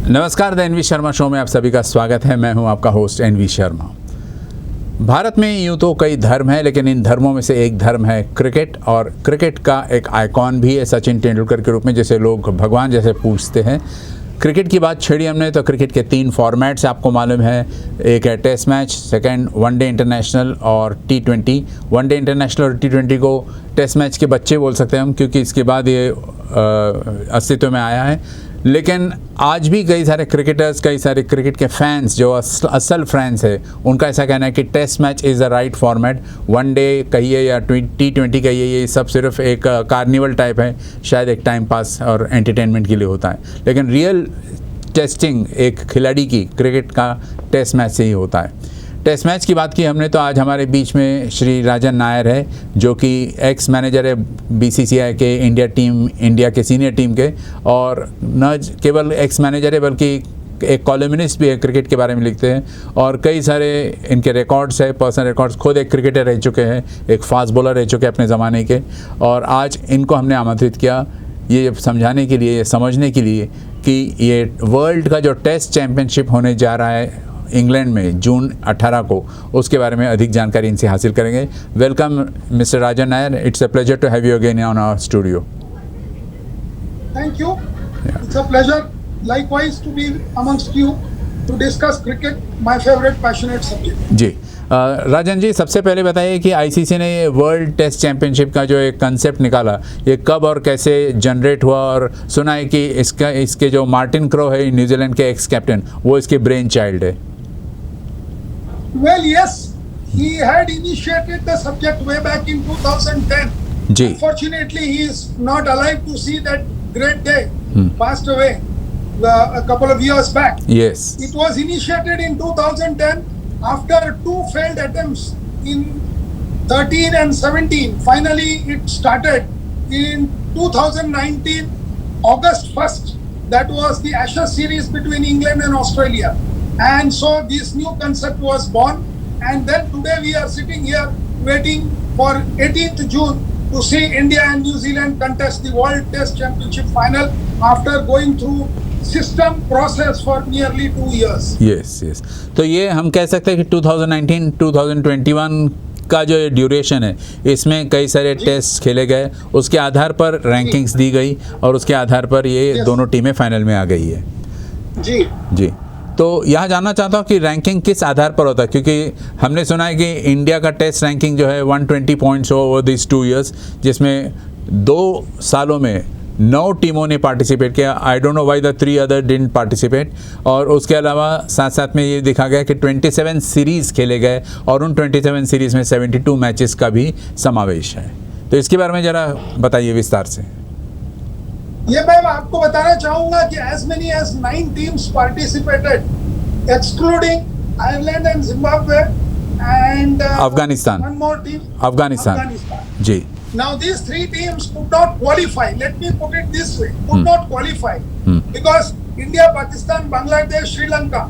नमस्कार, the N V Sharma show में आप सभी का स्वागत है। मैं हूं आपका होस्ट एनवी शर्मा। भारत में यूँ तो कई धर्म हैं, लेकिन इन धर्मों में से एक धर्म है क्रिकेट, और क्रिकेट का एक आइकॉन भी है सचिन तेंदुलकर के रूप में, जैसे लोग भगवान जैसे पूजते हैं। क्रिकेट की बात छेड़ी हमने तो क्रिकेट के 3 फॉर्मेट्स आपको मालूम है। एक है test match, second one day international और T20। वनडे इंटरनेशनल और T20 को टेस्ट मैच के बच्चे बोल सकते हैं हम, क्योंकि इसके बाद ये अस्तित्व में आया है। लेकिन आज भी कई सारे क्रिकेटर्स, कई सारे क्रिकेट के फैंस जो असल फैंस है, उनका ऐसा कहना है कि test match is the right format. One day कहिए या T20 कहिए, ये सब सिर्फ एक कार्निवल टाइप है, शायद एक टाइम पास और एंटरटेनमेंट के लिए होता है। लेकिन रियल टेस्टिंग एक खिलाड़ी की क्रिकेट का टेस्ट मैच से ही होता है। टेस्ट मैच की बात की हमने तो आज हमारे बीच में श्री राजन नायर है, जो कि एक्स मैनेजर है BCCI के इंडिया के सीनियर टीम के, और न केवल एक्स मैनेजर है बल्कि एक कॉलमिनिस्ट भी है, क्रिकेट के बारे में लिखते हैं, और कई सारे इनके रिकॉर्ड्स है, पर्सनल रिकॉर्ड्स। खुद एक क्रिकेटर रह चुके हैं, एक फास्ट बॉलर रह चुके हैं अपने ज़माने के। और आज इनको हमने आमंत्रित किया ये समझाने के लिए, ये समझने के लिए कि ये वर्ल्ड का जो टेस्ट चैम्पियनशिप होने जा रहा है इंग्लैंड में जून 18 को, उसके बारे में अधिक जानकारी इनसे हासिल करेंगे। Welcome mister Rajan Nair, it's a pleasure to have you again on our studio. Thank you. It's a pleasure likewise to be amongst you to discuss cricket, my favorite passionate subject. जी राजन जी, सबसे पहले बताइए कि ICC ने ये वर्ल्ड टेस्ट चैम्पियनशिप का जो एक concept निकाला, ये कब और कैसे जनरेट हुआ? और सुना है कि इसके जो मार्टिन क्रो है न्यूजीलैंड के एक्स कैप्टन, वो इसके ब्रेन चाइल्ड है। Well, yes, he had initiated the subject way back in 2010. जी। Unfortunately, he is not alive to see that great day. Passed away a couple of years back. Yes. It was initiated in 2010 after 2 failed attempts in 13 and 17. Finally, it started in 2019, August 1st. That was the Ashes series between England and Australia. And so this new concept was born, and then today we are sitting here waiting for 18th June to see India and New Zealand contest the World Test Championship final after going through system process for nearly 2 years. Yes. तो ये हम कह सकते हैं कि 2019-2021 का जो ये ड्यूरेशन है, इसमें कई सारे टेस्ट खेले गए, उसके आधार पर रैंकिंग्स दी गई, और उसके आधार पर ये दोनों टीमें फाइनल में आ गई है। जी। तो यहाँ जानना चाहता हूँ कि रैंकिंग किस आधार पर होता है, क्योंकि हमने सुना है कि इंडिया का टेस्ट रैंकिंग जो है 120 पॉइंट्स ओवर दिस 2 years, जिसमें 2 सालों में 9 टीमों ने पार्टिसिपेट किया। I don't know why the 3 other didn't participate. और उसके अलावा साथ साथ में ये देखा गया कि 27 सीरीज़ खेले गए, और उन 27 सीरीज़ में 72 मैचेस का भी समावेश है। तो इसके बारे में ज़रा बताइए विस्तार से। ये मैं आपको बताना चाहूंगा कि as many as 9 teams participated, excluding Ireland and Zimbabwe and Afghanistan. One more team. Afghanistan. Ji. Now these 3 teams could not qualify. Let me put it this way: could not qualify because India, Pakistan, Bangladesh, Sri Lanka,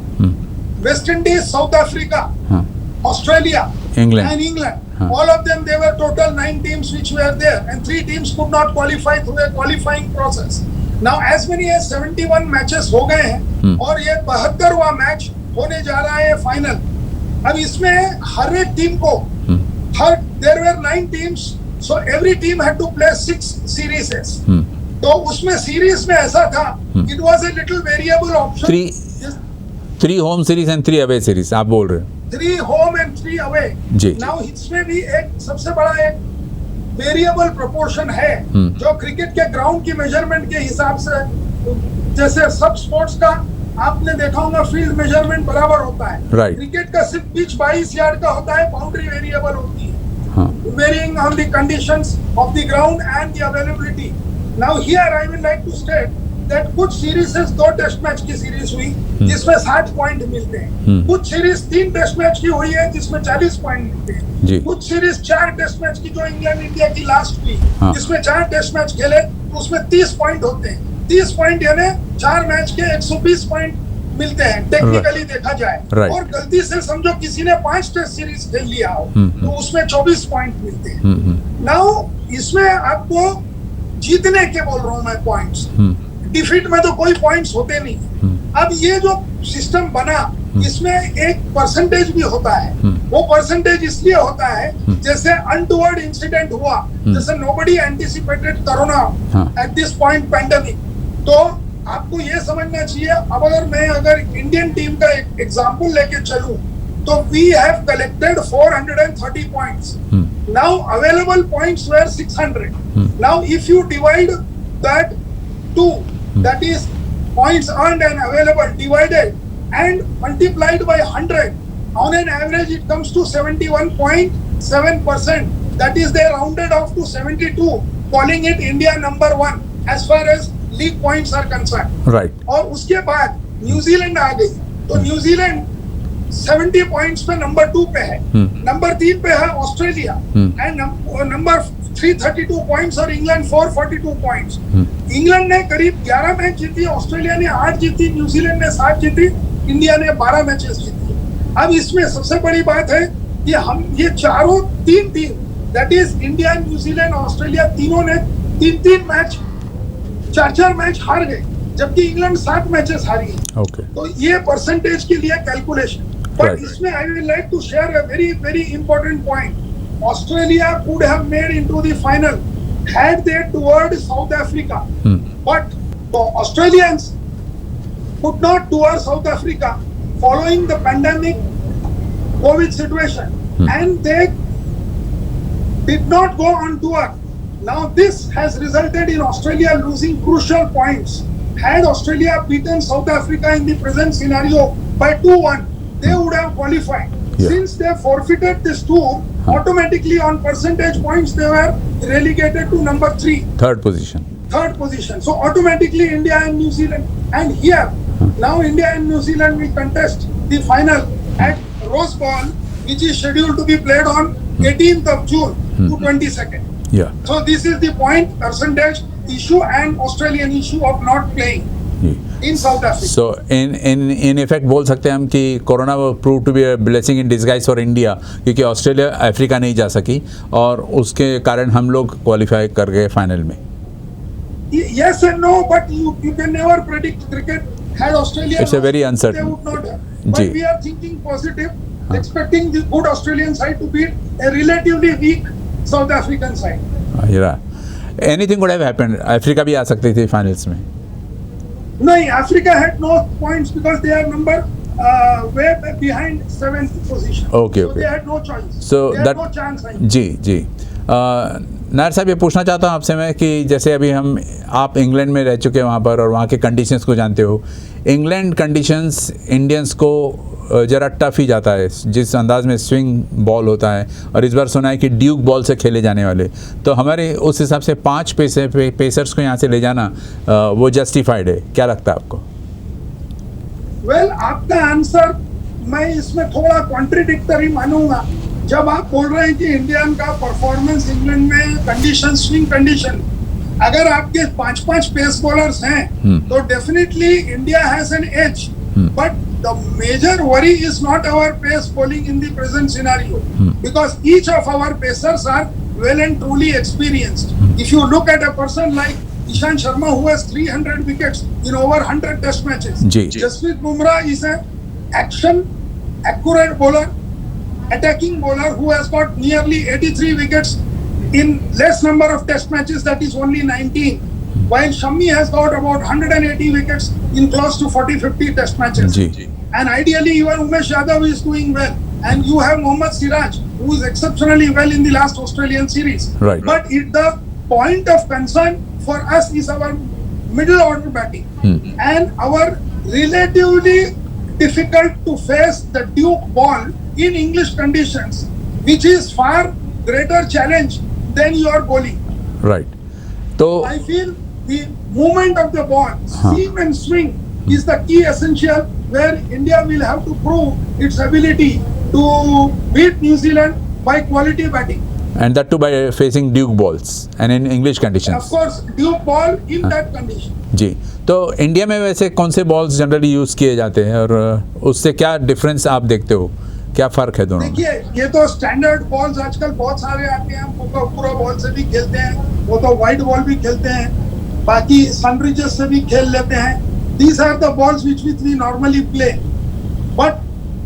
West Indies, South Africa, Australia, England. and England. All of them, they were total 9 teams which were there, and 3 teams could not qualify through a qualifying process. Now as many as 71 matches हो गए हैं, और ये 72वां match होने जा रहा है final. अब इसमें हर एक टीम को there were 9 teams, so every team had to play 6 series. तो उसमें सीरीज में ऐसा था, it was a little variable option. 3 home series and 3 away series आप बोल रहे हो? 3 होम एंड 3 अवे। नाउ इसमें भी एक सबसे बड़ा एक वेरिएबल प्रोपोर्शन है, जो क्रिकेट के ग्राउंड की मेजरमेंट के हिसाब से, जैसे सब स्पोर्ट्स का आपने देखा होगा फील्ड मेजरमेंट बराबर होता है, क्रिकेट का सिर्फ पिच 22 यार्ड का होता है, बाउंड्री वेरिएबल होती है, varying on the conditions of the ground and the availability. Now here I would like to state that कुछ सीरीज 2 टेस्ट मैच की सीरीज हुई जिसमें 60 पॉइंट मिलते हैं, कुछ सीरीज 3 टेस्ट मैच की हुई है जिसमें 40 पॉइंट मिलते हैं, कुछ सीरीज 4 टेस्ट मैच की जो इंग्लैंड इंडिया की लास्ट हुई, जिसमें 4 टेस्ट मैच खेले तो उसमें 30 पॉइंट होते हैं। 30 पॉइंट यानी 4 मैच के 120 पॉइंट मिलते हैं टेक्निकली देखा जाए। और गलती से समझो किसी ने 5 टेस्ट सीरीज खेल लिया हो तो उसमें 24 पॉइंट मिलते हैं। नाउ इसमें आपको जीतने के बोल रहा हूं मैं पॉइंट्स, डिफीट में तो कोई पॉइंट्स होते नहीं। अब ये जो सिस्टम बना, इसमें एक परसेंटेज भी होता है। वो परसेंटेज इसलिए होता है जैसे अनटुवर्ड इंसिडेंट हुआ, जैसे nobody anticipated corona at this point pandemic. तो आपको ये समझना चाहिए, अब अगर इंडियन टीम का एक एग्जांपल लेके चलूं, तो we have collected 430 points. Now available points were 600। Now if you divide that to, that is points earned and available divided and multiplied by 100, on an average it comes to 71.7%. That is, they rounded off to 72, calling it India number 1 as far as league points are concerned. Right. और उसके बाद New Zealand आ गई, तो New Zealand 70 points पे number 2 पे है। Number 3 पे है ऑस्ट्रेलिया एंड नंबर 332 पॉइंट्स, और इंग्लैंड 442 पॉइंट्स। इंग्लैंड ने करीब 11 मैच जीती, ऑस्ट्रेलिया ने 8 जीती, न्यूजीलैंड ने 7 जीती, इंडिया ने 12 मैचेस जीती। अब इसमें सबसे बड़ी बात है कि हम ये चारों तीन team, that is India, New Zealand, Australia, तीनों ने 3-3 मैच, 4-4 मैच हार गए, जबकि इंग्लैंड 7 मैचेस हारी है। तो ये परसेंटेज के लिए कैलकुलेशन। बट इसमें I will like to share a very very important point. Australia could have made into the final had they toured South Africa, but the Australians could not tour South Africa following the pandemic COVID situation, and they did not go on tour. Now this has resulted in Australia losing crucial points. Had Australia beaten South Africa in the present scenario by 2-1, they would have qualified. Since they forfeited this tour, automatically on percentage points they were relegated to number 3, third position. So automatically India and New Zealand, and here now India and New Zealand will contest the final at Rose Bowl, which is scheduled to be played on 18th of June to 22nd. So this is the point, percentage issue and Australian issue of not playing in South Africa. So in effect बोल सकते हैं हम कि corona prove to be a blessing in disguise for India, क्योंकि Australia Africa नहीं जा सकी और उसके कारण हम लोग क्वालिफाई कर गए फाइनल में। Yes and no, but you can never predict cricket. Had Australia it's a very uncertain. They would not have. But we are thinking positive, expecting the good Australian side to beat a relatively weak South African side. Anything could have happened. Africa भी आ सकती थी finals में। No, Africa had no points because they are number way behind 7th position. Okay. So they had no choice. So they had no chance. जी नायर साहब, ये पूछना चाहता हूँ आपसे मैं कि जैसे अभी आप इंग्लैंड में रह चुके हैं वहाँ पर और वहाँ के कंडीशंस को जानते हो। इंग्लैंड कंडीशंस इंडियंस को ज़रा टफ ही जाता है, जिस अंदाज में स्विंग बॉल होता है, और इस बार सुना है कि ड्यूक बॉल से खेले जाने वाले, तो हमारे उस हिसाब से 5 पेसर्स को यहाँ से ले जाना वो जस्टिफाइड है, क्या लगता है आपको? वेल, आपका आंसर मैं इसमें थोड़ा कॉन्ट्रडिक्टरी मानूंगा। जब आप बोल रहे हैं कि इंडियन का परफॉर्मेंस इंग्लैंड में कंडीशन, स्विंग कंडीशन, अगर आपके 5-5 पेस बॉलर्स हैं तो definitely India has an edge, but the major worry is not our pace bowling in the present scenario, because each of our pacers are well and truly experienced. If you look at a person like Ishant Sharma, who has 300 wickets in over 100 test matches, Jasprit Bumrah is an action accurate bowler, attacking bowler who has got nearly 83 wickets in less number of test matches, that is only 19. While Shami has got about 180 wickets in close to 40-50 test matches. And ideally even Umesh Yadav is doing well. And you have Mohammad Siraj, who is exceptionally well in the last Australian series. Right. But the point of concern for us is our middle order batting. And our relatively difficult to face the Duke ball in English conditions, which is far greater challenge than your bowling. Right. So I feel the movement of the ball, seam and swing, is the key essential, where India will have to prove its ability to beat New Zealand by quality batting. And that too by facing Duke balls and in English conditions. Of course, Duke ball in that condition. जी, तो India में वैसे कौन से balls generally use किए जाते हैं और उससे क्या डिफरेंस आप देखते हो, क्या फ़र्क है दोनों में? देखिए, ये तो स्टैंडर्ड बॉल्स आजकल बहुत सारे आते हैं, हम पूरा बॉल से भी खेलते हैं, वो तो वाइट बॉल भी खेलते हैं, बाकी सनरिजेस से भी खेल लेते हैं। These are the balls which we normally play. But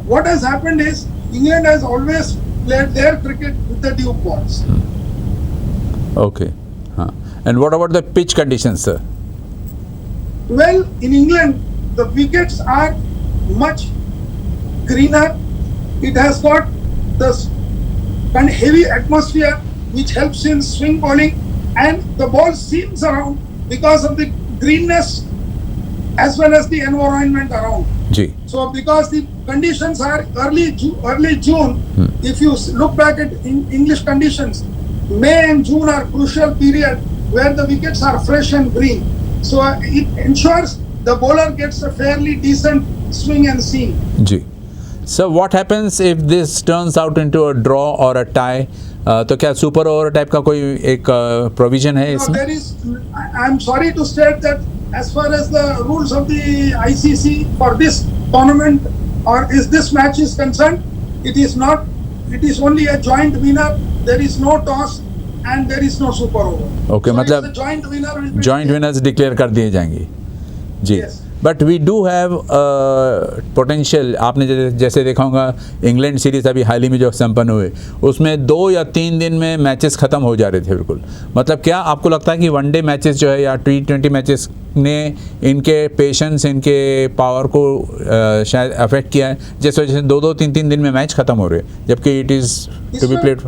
what has happened is England has always played their cricket with the Duke balls. Okay. And what about the pitch conditions, sir? Well, in England, the wickets are much greener. It has got the heavy atmosphere which helps in swing bowling, and the ball seams around because of the greenness as well as the environment around. Ji. So because the conditions are early June, if you look back at English conditions, May and June are crucial period where the wickets are fresh and green. So it ensures the bowler gets a fairly decent swing and seam. Ji. So what happens if this turns out into a draw or a tie? तो क्या super over type का कोई एक provision है इसमें? There is. I'm sorry to state that as far as the rules of the ICC for this tournament or this match is concerned, it is not. It is only a joint winner. There is no toss and there is no super over. Okay, so मतलब joint winners declare कर दिए जाएंगे जी. Yes. But we do have potential. आपने जैसे देखा होगा England series अभी हाल ही में जो संपन्न हुए उसमें 2 या 3 दिन में मैचेस ख़त्म हो जा रहे थे बिल्कुल. मतलब क्या आपको लगता है कि वनडे मैचेस जो है या T20 मैचेस ने इनके पेशेंस, इनके पावर को शायद अफेक्ट किया है, जिस वजह से 2-2, 3-3 दिन में मैच ख़त्म हो रहे हैं जबकि it is to be played?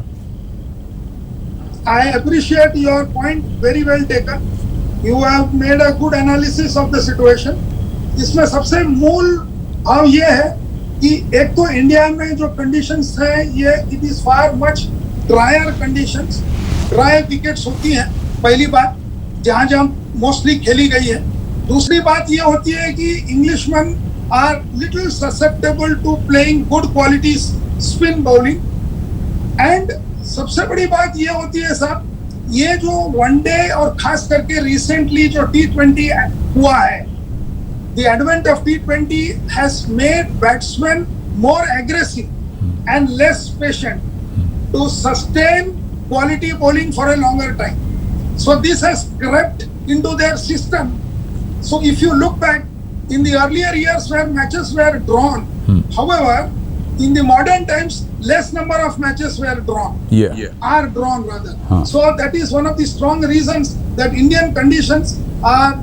I appreciate your point, very well taken. You have made a good analysis of the situation. इसमें सबसे मूल भाव ये है कि एक तो इंडिया में जो कंडीशंस है ये it is far much dryer conditions, dry wickets होती हैं पहली बात, जहाँ जहाँ मोस्टली खेली गई है. दूसरी बात ये होती है कि Englishman are little susceptible to playing good quality spin bowling. And सबसे बड़ी बात ये होती है साहब, ये जो वनडे और खास करके रिसेंटली जो T20 हुआ है, the advent of T20 has made batsmen more aggressive and less patient to sustain quality bowling for a longer time. So this has crept into their system. So if you look back in the earlier years where matches were drawn, however, in the modern times, less number of matches were drawn. Are drawn rather. So that is one of the strong reasons that Indian conditions are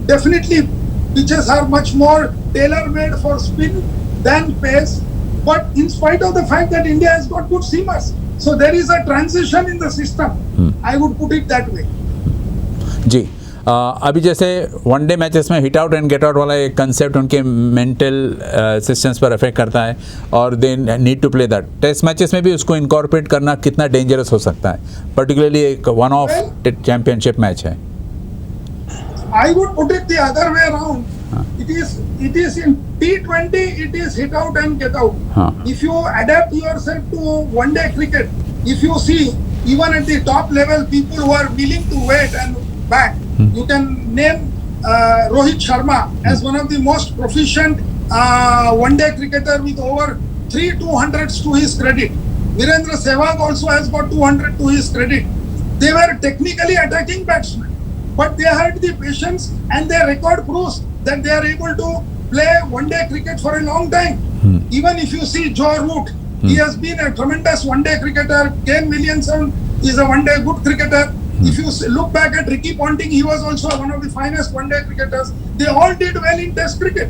definitely pitches are much more tailor-made for spin than pace. But in spite of the fact that India has got good seamers, so there is a transition in the system. I would put it that way. जी. अभी जैसे one day matches में hit out and get out वाला एक concept उनके mental systems पर affect करता है और they need to play that. Test matches में भी उसको इनकॉर्पोरेट करना कितना डेंजरस हो सकता है, पर्टिकुलरली एक वन ऑफ चैंपियनशिप मैच है? I would put it the other way around. It is in T20, it is hit out and get out. If you adapt yourself to one-day cricket, if you see even at the top level people who are willing to wait and bat, you can name Rohit Sharma as one of the most proficient one-day cricketer with over 3 200s to his credit. Virendra Sehwag also has got 200 to his credit. They were technically attacking batsmen, but they had the patience and their record proves that they are able to play one-day cricket for a long time. Even if you see Joe Root, he has been a tremendous one-day cricketer. Kane Williamson is a one-day good cricketer. If you look back at Ricky Ponting, he was also one of the finest one-day cricketers. They all did well in Test cricket.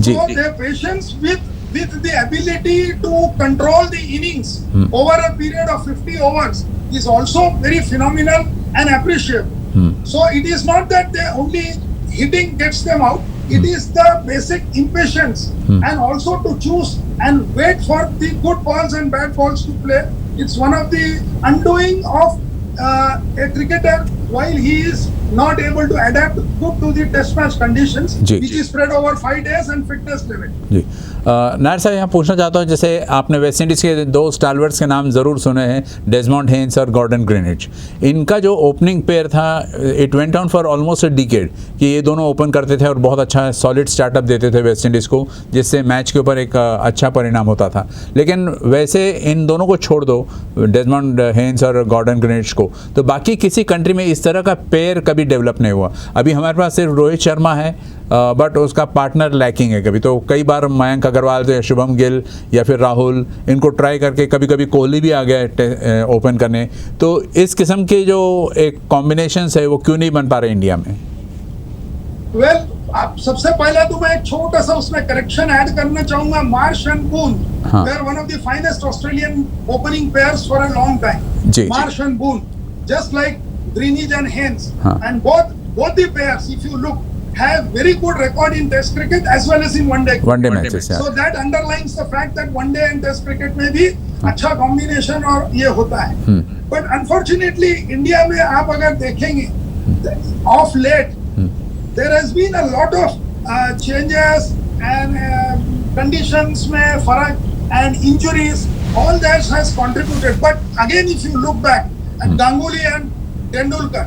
So their patience with the ability to control the innings over a period of 50 overs is also very phenomenal and appreciable. So it is not that they only hitting gets them out. It is the basic impatience and also to choose and wait for the good balls and bad balls to play. It's one of the undoing of a cricketer while he is not able to adapt good to the test match conditions, which is spread over 5 days and fitness level. जी. नायर साहब यहाँ पूछना चाहता हूँ, जैसे आपने West Indies के 2 स्टालवर्ट्स के नाम ज़रूर सुने हैं, डेजमॉन्ड हेन्स और गॉर्डन ग्रीनिच. इनका जो ओपनिंग पेयर था, it went on for almost a decade कि ये दोनों ओपन करते थे और बहुत अच्छा सॉलिड स्टार्टअप देते थे वेस्ट इंडीज़ को, जिससे मैच के ऊपर एक अच्छा परिणाम होता था. लेकिन वैसे इन दोनों को छोड़ दो, डेजमॉन्ड हेन्स और गॉर्डन ग्रीनिच को, तो बाकी किसी कंट्री में इस तरह का पेयर कभी भी डेवलप नहीं हुआ। अभी हमारे पास सिर्फ रोहित शर्मा है, बट उसका पार्टनर लैकिंग है। कभी तो कई बार मयंक अग्रवाल या शुभम गिल या फिर राहुल, इनको ट्राई करके कभी कभी कोहली भी आ गया ओपन करने। तो इस किस्म के जो एक कॉम्बिनेशंस है वो क्यों नहीं बन पा रहे इंडिया में? वेल, आप सबसे पहले तो मैं एक छोटा सा उसमें करेक्शन ऐड करना चाहूंगा। Marsh and boon were one of the finest Australian opening pairs for a long time. Marsh and Boone, just like Greenidge and Haynes, and both the pairs, if you look, have very good record in Test cricket as well as in one-day matches. Yeah. So that underlines the fact that one-day and Test cricket में भी अच्छा combination और ये होता है. But unfortunately, India में आप अगर देखेंगे, of late, there has been a lot of changes and conditions में फर्क and injuries. All that has contributed. But again, if you look back at Ganguly and Tendulkar,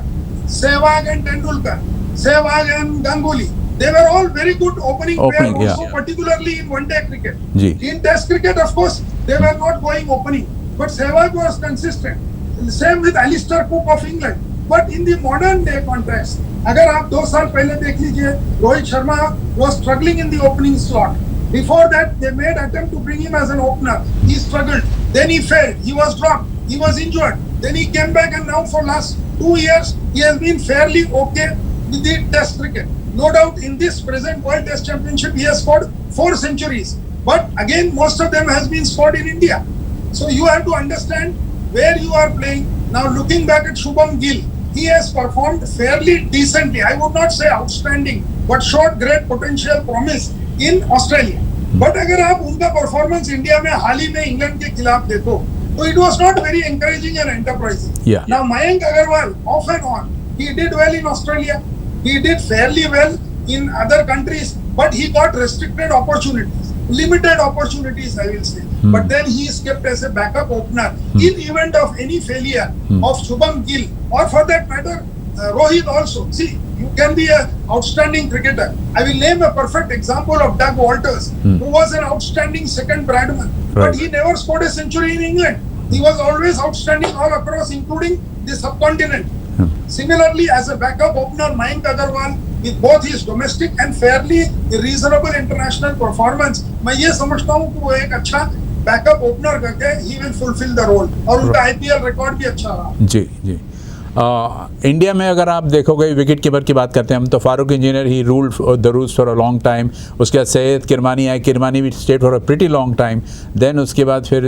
Sehwag and Tendulkar, Sehwag and Ganguly, they were all very good opening players also, particularly in one-day cricket. In Test cricket, of course, they were not going opening, but Sehwag was consistent. Same with Alistair Cook of England. But in the modern day context, अगर आप 2 साल पहले देख लीजिए, Rohit Sharma was struggling in the opening slot. Before that, they made attempt to bring him as an opener. He struggled. Then he failed. He was dropped. He was injured. Then he came back, and now for last 2 years, he has been fairly okay with the Test cricket. No doubt, in this present World Test Championship, he has scored 4 centuries. But again, most of them has been scored in India. So you have to understand where you are playing. Now, looking back at Shubham Gill, he has performed fairly decently. I would not say outstanding, but showed great potential promise in Australia. But अगर आप उनका performance India में हाल ही में England के खिलाफ देखो, तो it was not very encouraging and enterprising. Now Mayank Agarwal, off and on, he did well in Australia. He did fairly well in other countries, but he got restricted opportunities, limited opportunities, I will say. But then he is kept as a backup opener in event of any failure of Shubham Gill, or for that matter, Rohit also. See, you can be an outstanding cricketer. I will name a perfect example of Doug Walters, who was an outstanding second batsman, but he never scored a century in England. He was always outstanding all across, including the subcontinent. Similarly, as a backup opener, Mayank Agarwal, with both his domestic and fairly reasonable international performance, मैं ये समझता हूँ कि वो एक अच्छा backup opener करके he will fulfill the role. और उनका IPL रिकॉर्ड भी अच्छा रहा. जी जी। इंडिया में अगर आप देखोगे विकेट कीपर की बात करते हैं हम, तो फारूक इंजीनियर ही ruled the rules for a long time. उसके बाद सैयद किरमानी आए, किरमानी भी stayed for a pretty long time. Then उसके बाद फिर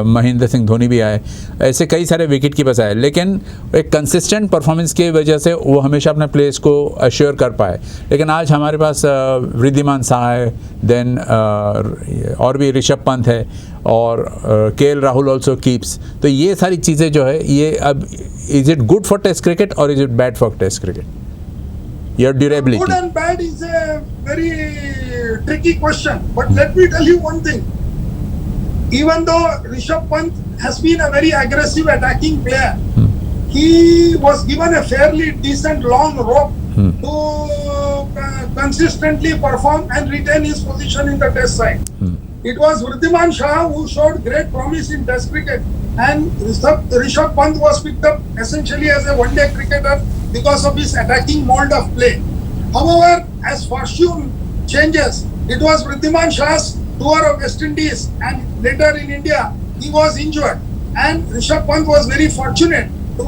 महेंद्र सिंह धोनी भी आए। ऐसे कई सारे विकेट कीपर्स आए, लेकिन एक कंसिस्टेंट परफॉर्मेंस की वजह से वो हमेशा अपने प्लेस को अश्योर कर पाए। लेकिन आज हमारे पास वृद्धिमान शाह है, देन और भी ऋषभ पंत है, और केएल राहुल ऑल्सो कीप्स। तो ये सारी चीज़ें जो है, ये अब is it good for Test cricket or is it bad for Test cricket? Your durability. Good and bad is a very tricky question. But let me tell you one thing. Even though Rishabh Pant has been a very aggressive attacking player, he was given a fairly decent long rope to consistently perform and retain his position in the Test side. It was Wriddhiman Shah who showed great promise in Test cricket, and Rishabh Pant was picked up essentially as a one-day cricketer because of his attacking mold of play. However, as fortune changes, it was Wriddhiman Shah's tour of West Indies, and later in India, he was injured, and Rishabh Pant was very fortunate to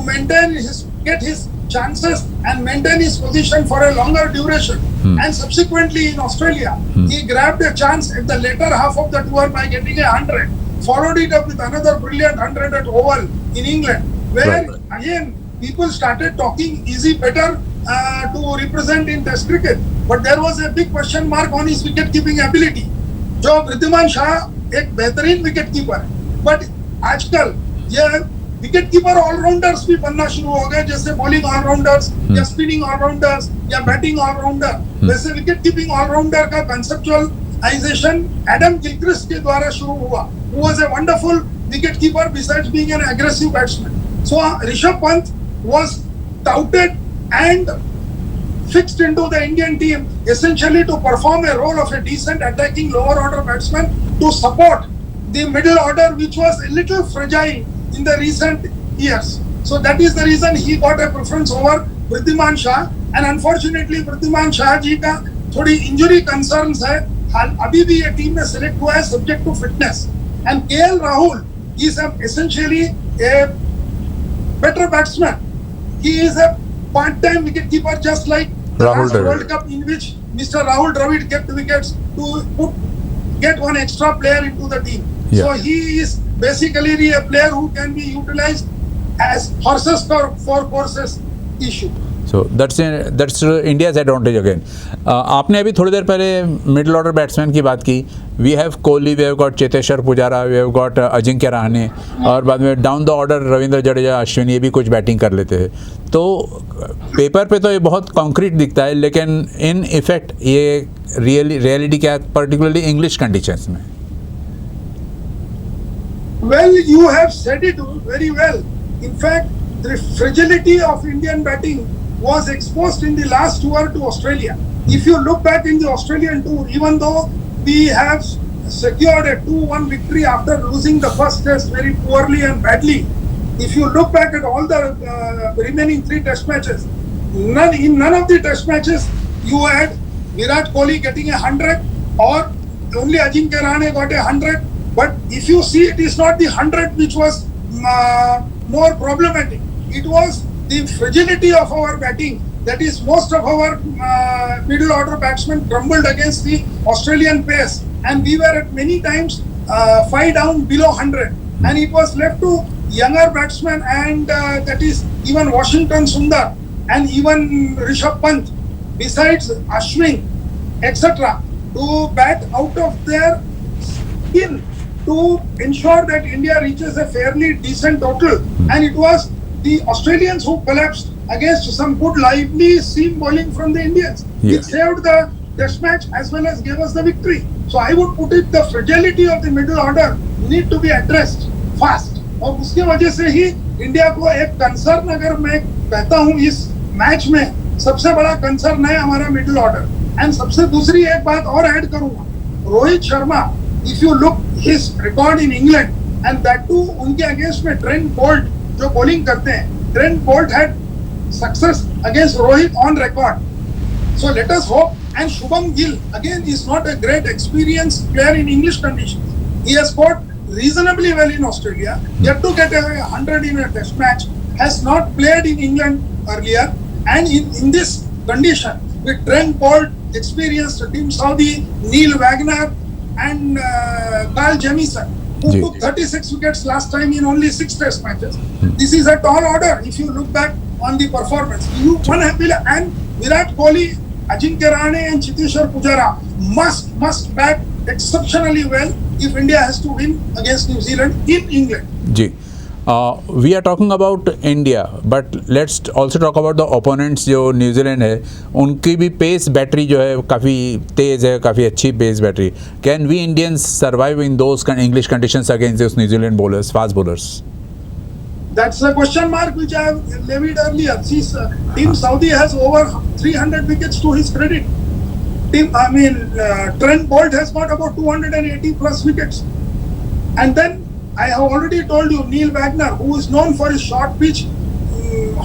get his chances and maintain his position for a longer duration. And subsequently in Australia, he grabbed a chance at the later half of the tour by getting 100. Followed it up with another brilliant 100 at Oval in England, where again people started talking, is he better to represent in Test cricket? But there was a big question mark on his wicket keeping ability. जो वृद्धिमान शाह एक बेहतरीन wicket keeper है, but आजकल ये wicket keeper allrounders भी बनना शुरू हो गए, जैसे बॉलिंग ऑलराउंडर्स या स्पिनिंग ऑलराउंडर्स या बैटिंग ऑलराउंडर। वैसे विकेट कीपिंग ऑलराउंडर का कंसेप्चुअलाइजेशन एडम गिलक्रिस्ट के द्वारा शुरू हुआ, who was a wonderful wicketkeeper besides being an aggressive batsman. So Rishabh Pant was touted and fixed into the Indian team essentially to perform a role of a decent attacking lower order batsman to support the middle order, which was a little fragile in the recent years. So that is the reason he got a preference over Wriddhiman Saha, and unfortunately Wriddhiman Saha ji का थोड़ी injury concerns है, अभी भी ये team में select हुआ है subject to fitness. And KL Rahul is essentially a better batsman. He is a part-time wicketkeeper, just like the last World Cup in which Mr. Rahul Dravid kept wickets to get one extra player into the team. Yeah. So he is basically a player who can be utilized as horses for courses issue. So that's India's advantage again. आपने अभी थोड़ी देर पहले middle order batsman की बात की. We have Kohli, we have got Cheteshwar Pujara, we have got Ajinkya Rahane, और बाद में down the order Ravindra Jadeja, Ashwin, ये भी कुछ बैटिंग कर लेते हैं. तो पेपर पे तो ये बहुत कॉन्क्रीट दिखता है, लेकिन इन इफेक्ट ये रियलिटी क्या है, पर्टिकुलरली इंग्लिश कंडीशंस में? Well, you have said it very well. In fact, the fragility of Indian batting was exposed in the last tour to Australia. If you look back in the Australian tour, even though we have secured a 2-1 victory after losing the first test very poorly and badly, if you look back at all the remaining 3 test matches, in none of the test matches you had Virat Kohli getting 100 or only Ajinkya Rahane got 100. But if you see, it is not the 100 which was more problematic. It was the fragility of our batting. That is, most of our middle order batsmen crumbled against the Australian pace, and we were at many times 5 down below 100, and it was left to younger batsmen, and that is even Washington Sundar and even Rishabh Pant, besides Ashwin, etc., to bat out of their skin to ensure that India reaches a fairly decent total. And it was the Australians who collapsed against some good lively seam bowling from the Indians. Yeah. It saved the test match as well as gave us the victory. So I would put it, the fragility of the middle order need to be addressed fast. और उसकी वजह से ही India को एक concern, अगर मैं कहता हूँ इस मैच में सबसे बड़ा कंसर्न है हमारा मिडिल ऑर्डर. एंड सबसे दूसरी एक बात और ऐड करूंगा, Rohit Sharma, if you look his record in England, and that too उनके अगेंस्ट में ट्रेंट बोल्ट जो बॉलिंग करते हैं, Trent Boult had success against Rohit on record. So let us hope. And Shubham Gill again is not a great experienced player in English conditions. He has scored reasonably well in Australia, yet to get 100 in a test match, has not played in England earlier, and in this condition with Trent Boult, experienced Tim Southee, Neil Wagner and Carl Jamieson, who took 36 wickets last time in only 6 test matches. This is a tall order if you look back on the performance. And Virat Kohli, Ajinkya Rahane and Chiteshwar Pujara must bat exceptionally well if India has to win against New Zealand in England. जी, we are talking about India, but let's also talk about the opponents. जो New Zealand है, उनकी भी pace battery जो है काफ़ी तेज़ है, काफ़ी अच्छी pace battery. Can we Indians survive in those English conditions against those New Zealand bowlers, fast bowlers? That's a question mark which I have levied earlier. See, Team Saudi has over 300 wickets to his credit. Trent Boult has got about 280 plus wickets. And then I have already told you, Neil Wagner, who is known for his short pitch,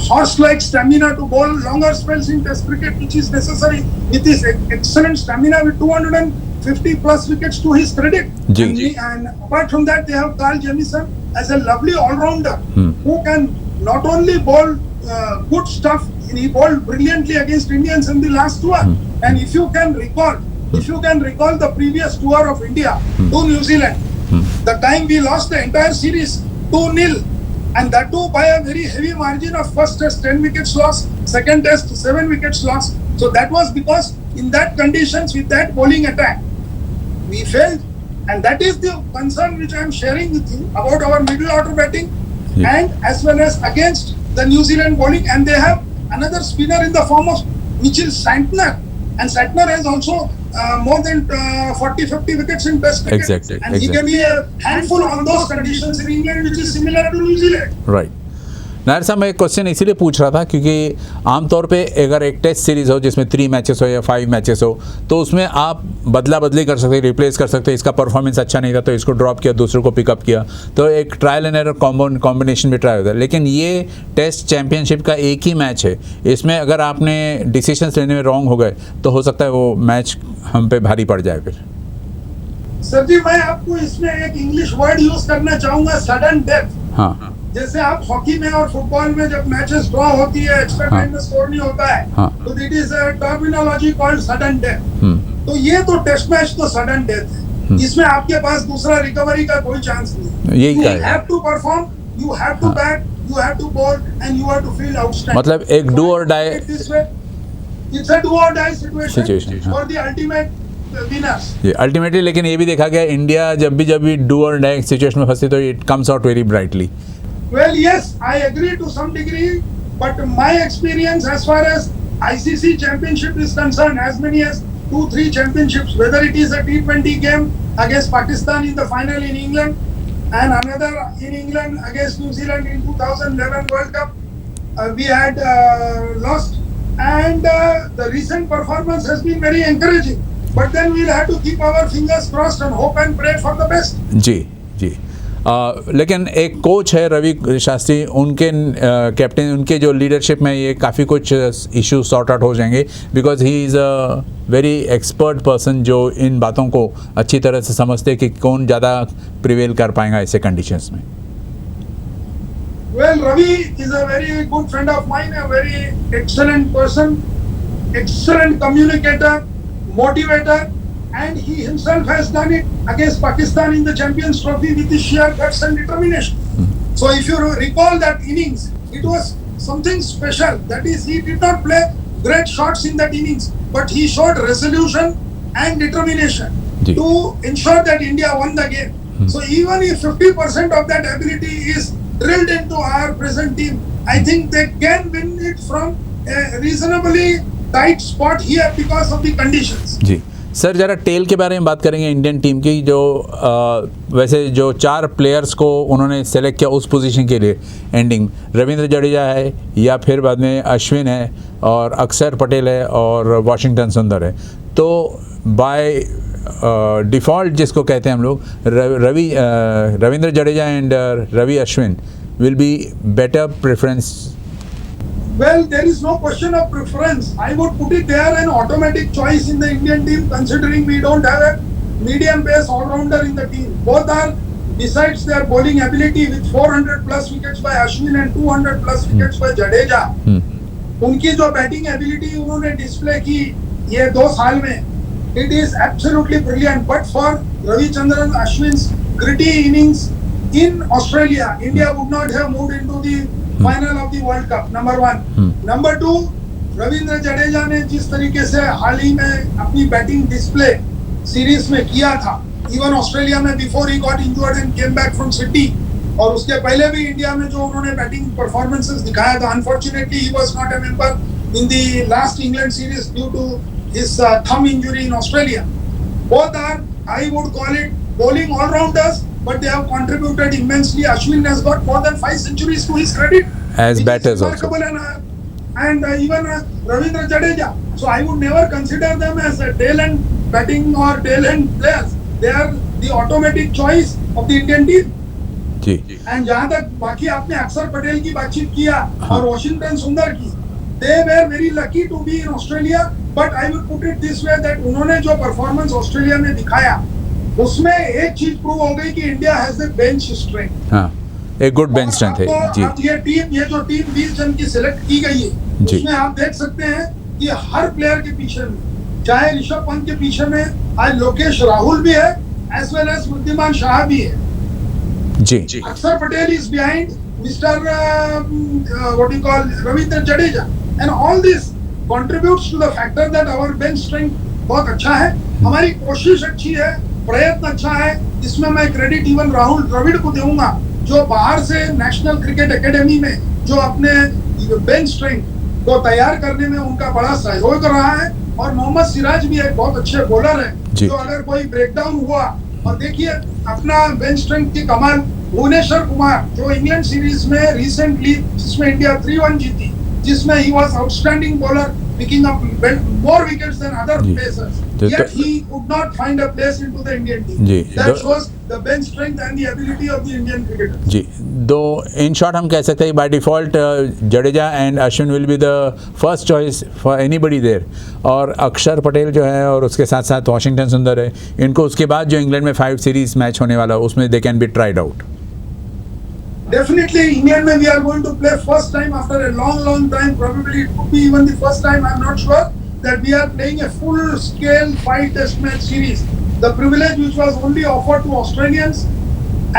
horse-like stamina to bowl longer spells in Test cricket, which is necessary, with his excellent stamina with 250 plus wickets to his credit. And apart from that, they have Carl Jamieson as a lovely all-rounder who can not only bowl good stuff, he bowled brilliantly against Indians in the last tour. And if you can recall the previous tour of India to New Zealand, the time we lost the entire series 2-0, and that too by a very heavy margin of first test 10 wickets lost, second test 7 wickets lost. So that was because in that conditions with that bowling attack, we failed. And that is the concern which I am sharing with you about our middle order batting, and as well as against the New Zealand bowling. And they have another spinner in the form of Mitchell Santner, and Santner has also more than 40-50 wickets in Test cricket. Exactly. He can be a handful on those conditions in England, which is similar to New Zealand. Right. Nair साहब, मैं एक question इसीलिए पूछ रहा था क्योंकि आमतौर पे अगर एक टेस्ट सीरीज़ हो जिसमें 3 मैचेस हो या 5 मैचेस हो तो उसमें आप बदला बदली कर सकते, रिप्लेस कर सकते। इसका परफॉर्मेंस अच्छा नहीं था तो इसको ड्रॉप किया, दूसरे को पिकअप किया, तो एक ट्रायल एंड एरर कॉम्बिनेशन भी ट्राई होता है। लेकिन ये टेस्ट चैंपियनशिप का एक ही मैच है, इसमें अगर आपने डिसीजंस लेने में रॉन्ग हो गए तो हो सकता है वो मैच हम पे भारी पड़ जाए फिर। सर जी, मैं आपको इसमें एक इंग्लिश वर्ड यूज करना चाहूंगा, सडन डेथ। हाँ, जैसे आप हॉकी में और फुटबॉल में जब मैचेस ड्रॉ होती है, एक्स्ट्रा टाइम में स्कोर नहीं होता है, तो it is a terminology called sudden death. तो ये तो टेस्ट मैच तो सडन डेथ है, इसमें आपके पास दूसरा रिकवरी का कोई चांस नहीं। यही you have to perform, you have to bat, you have to bowl and you have to feel outstanding. मतलब एक do or die, it's a do or die situation for the ultimate winners. ये ultimately, लेकिन ये भी देखा गया India जब भी डू और डाई सिचुएशन में फंसती तो it comes out very brightly. Well, yes, I agree to some degree, but my experience as far as ICC championship is concerned, as many as 2-3 championships, whether it is a T20 game against Pakistan in the final in England and another in England against New Zealand in 2011 World Cup, we had lost, and the recent performance has been very encouraging, but then we'll have to keep our fingers crossed and hope and pray for the best. जी जी। लेकिन एक coach है रवि शास्त्री, उनके captain, उनके जो leadership में ये काफ़ी कुछ इशू सॉर्ट आउट हो जाएंगे, because he is a very expert person जो इन बातों को अच्छी तरह से समझते कि कौन ज़्यादा प्रिवेल कर पाएगा ऐसे कंडीशंस में। Well, Ravi is a very good friend of mine, a very excellent person, excellent communicator, motivator, and he himself has done it against Pakistan in the Champions Trophy with his sheer guts and determination. So if you recall that innings, it was something special. That is, he did not play great shots in that innings, but he showed resolution and determination to ensure that India won the game. So even if 50% of that ability is drilled into our present team, I think they can win it from a reasonably tight spot here because of the conditions. जी sir, ज़रा tail के बारे में बात करेंगे Indian team की, जो वैसे जो 4 प्लेयर्स को उन्होंने सेलेक्ट किया उस पोजीशन के लिए एंडिंग, रविंद्र जडेजा है या फिर बाद में अश्विन है और अक्षर पटेल है और वाशिंगटन सुंदर है। तो बाय डिफ़ॉल्ट जिसको कहते हैं हम लोग, Ravindra Jadeja and Ravi Ashwin will be better preference. Well, there is no question of preference. I would put it there an automatic choice in the Indian team, considering we don't have a medium-pace all-rounder in the team. Both are, besides their bowling ability, with 400 plus wickets by Ashwin and 200 plus wickets by Jadeja. उनकी जो batting ability उन्होंने display की ये 2 साल में, it is absolutely brilliant. But for Ravichandran Ashwin's gritty innings in Australia, India would not have moved into the final of the world cup, number 1। Number 2, Ravindra Jadeja ने जिस तरीके से हाल ही में अपनी बैटिंग डिस्प्ले सीरीज में किया था, इवन ऑस्ट्रेलिया में before he got injured and came back from city, और उसके पहले भी इंडिया में जो उन्होंने बैटिंग परफॉर्मेंसेस दिखाया था, unfortunately he was not a member in the last England series due to his thumb injury in Australia. Both are, I would call it, bowling all-rounders, but they have contributed immensely. Ashwin has got more than 5 centuries to his credit as batters also, and even Ravindra Jadeja. So I would never consider them as a tail-end batting or tail-end players. They are the automatic choice of the Indian team. जी। And जहाँ तक बाकी आपने अक्षर पटेल की बातचीत किया और वॉशिंगटन सुंदर की, they were very lucky to be in Australia. But I would put it this way that उन्होंने जो परफॉर्मेंस ऑस्ट्रेलिया में दिखाया, उसमें एक चीज प्रूव हो गई कि India has the bench strength. हाँ, एक गुड बेंच स्ट्रेंथ है जी। अब ये जो टीम 20 जन की सिलेक्ट की गई है, उसमें आप देख सकते हैं कि हर प्लेयर के पीछे में, चाहे ऋषभ पंत के पीछे में आज लोकेश राहुल भी है, as well as Wriddhiman Saha भी है जी। Axar Patel is behind mister what you call Ravindra Jadeja, and all this contributes to the factor that our bench strength बहुत अच्छा है। हमारी कोशिश अच्छी है, प्रयत्न अच्छा है। इसमें मैं क्रेडिट इवन राहुल द्रविड़ को दूंगा, जो बाहर से नेशनल क्रिकेट एकेडमी में जो अपने बेंच स्ट्रेंथ को तैयार करने में उनका बड़ा सहयोग रहा है। और मोहम्मद सिराज भी एक बहुत अच्छे बॉलर है, जो अगर कोई ब्रेकडाउन हुआ, और देखिए अपना बेंच स्ट्रेंथ की कमाल भुवनेश्वर कुमार जो इंग्लैंड सीरीज में रिसेंटली जिसमें इंडिया 3-1 जीती, जिसमें he was outstanding bowler, picking up more wickets than other pacers. Yet he could not find a place into the Indian team. That shows the bench strength and the ability of the Indian cricketers. जी, तो in short हम कह सकते हैं by default Jadeja and Ashwin will be the first choice for anybody there, और अक्षर पटेल जो है और उसके साथ साथ वॉशिंगटन सुंदर है, इनको उसके बाद जो इंग्लैंड में 5 सीरीज मैच होने वाला उसमें they can be tried out. Definitely, England we are going to play first time after a long time. Probably it could be even the first time. I'm not sure that we are playing a full-scale 5-test match series. The privilege which was only offered to Australians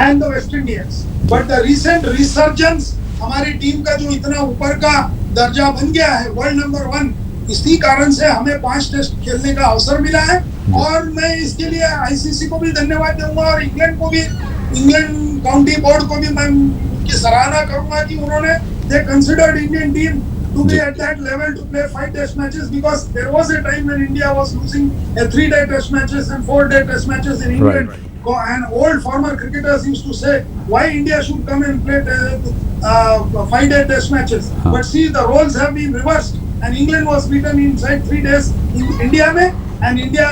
and the West Indians. But the recent resurgence, हमारी team का जो इतना ऊपर का दर्जा बन गया है, वर्ल्ड नंबर 1, इसी कारण से हमें 5 टेस्ट खेलने का अवसर मिला है. और मैं इसके लिए आईसीसी को भी धन्यवाद दूंगा और इंग्लैंड को भी, इंग्लैंड काउंटी बोर्ड को भी मैं उनकी सराहना करूंगा कि उन्होंने they considered Indian team to be at that level to play 5 test matches, because there was a time when India was losing 3-day test matches and 4-day test matches in England. And old former cricketers used to say why India should come and play 5-day test matches. But see, the roles have been reversed and England was beaten inside 3 days in India mein, and India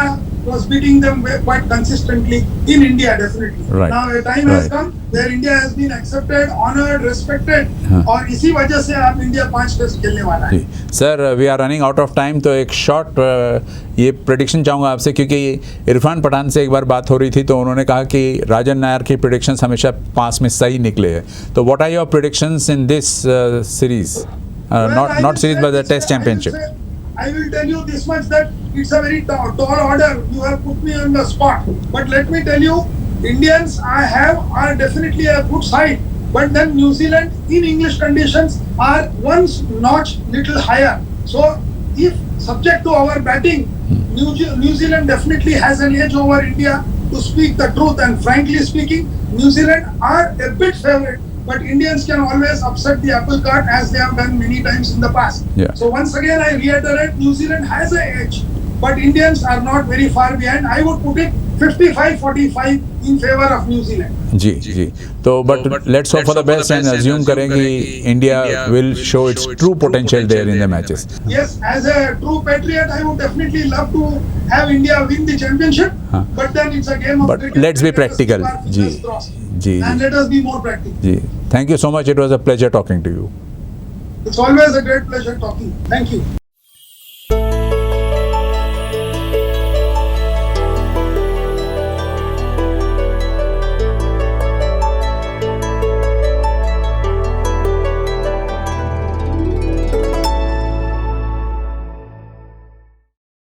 was beating them quite consistently in India, definitely. Now a time has come where India has been accepted, honored, respected, और इसी वजह से अब India 5 test खेलने वाला है. Sir, we are running out of time, तो एक शॉर्ट ये प्रेडिक्शन चाहूँगा आपसे, क्योंकि इरफान पठान से एक बार बात हो रही थी तो उन्होंने कहा कि राजन नायर की प्रेडिक्शंस हमेशा 5 में सही निकले हैं. तो what are your predictions in this series, not series but the test championship? I will tell you this much, that it's a very tall order. You have put me on the spot. But let me tell you, Indians are definitely a good side. But then New Zealand in English conditions are one notch little higher. So if subject to our batting, New Zealand definitely has an edge over India, to speak the truth. And frankly speaking, New Zealand are a bit favorite. But Indians can always upset the apple cart as they have done many times in the past. So once again I reiterate, New Zealand has an edge, but Indians are not very far behind. I would put it 55-45 in favor of New Zealand. जी. तो but let's hope for the best and assume करें कि India will show its true potential there in the matches. Yes, as a true patriot, I would definitely love to have India win the championship. But then it's a game of cricket. But let's be practical. Ji. And let us be more practical. Ji. Thank you so much. It was a pleasure talking to you. It's always a great pleasure talking. Thank you.